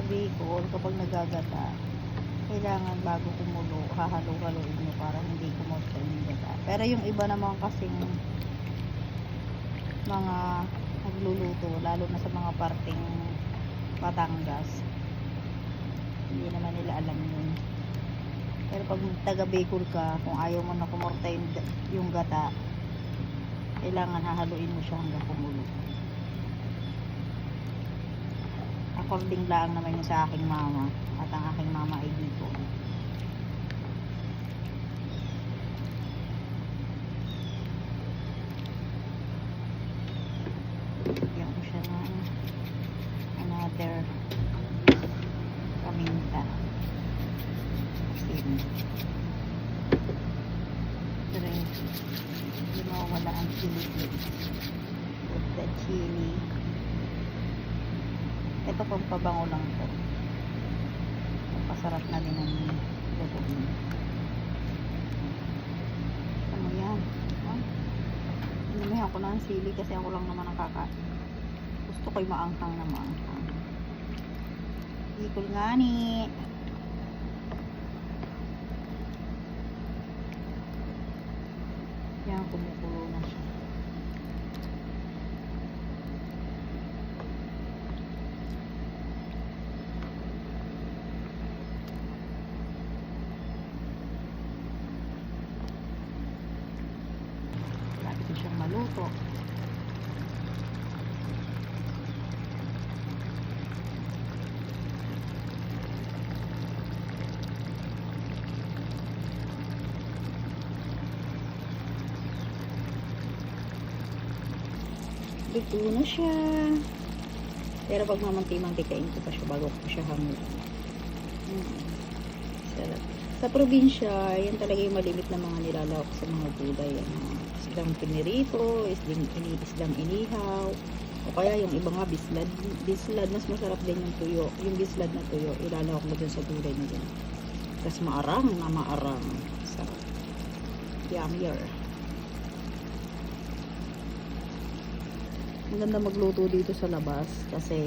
Bicol, kapag nagagata, kailangan bago kumulo, hahalo-haloin nyo para hindi kumulta yung gata. Pero yung iba naman kasing mga nagluluto, lalo na sa mga parting Batangas, hindi naman nila alam yun. Pero pag taga Bicol ka, kung ayaw mo na kumurta yung gata, kailangan hahaluin mo siya hanggang kumulo. According lang naman yun sa aking mama, at ang aking mama ay dito. Bigyan ko siya ng another paminta. Pero hindi mawala ang chili flakes. Put the chili. Ito pang pabango lang to. Pasarap na din ang lutuin. Ano yan? Inumihan ko na ang sili kasi ako lang naman ang kakain. Gusto ko'y maanghang na maanghang. Bicol nga ni. Yan, kumukulo na siya. Malapit na siyang maluto. Luto na siya. Pero pag mamanti-mantikain ko pa siya bago ko siya hamuin. Sarap. Sa probinsya, yan talaga yung malimit na mga nilalawak sa mga gulay. Islang pinirito, islang inihaw, o kaya yung iba nga bislad. Bislad, mas masarap din yung tuyo. Yung bislad na tuyo, ilalawak mo dun sa gulay na dyan. Tapos maarang na maarang. Sarap. Yummier. Maganda magluto dito sa labas kasi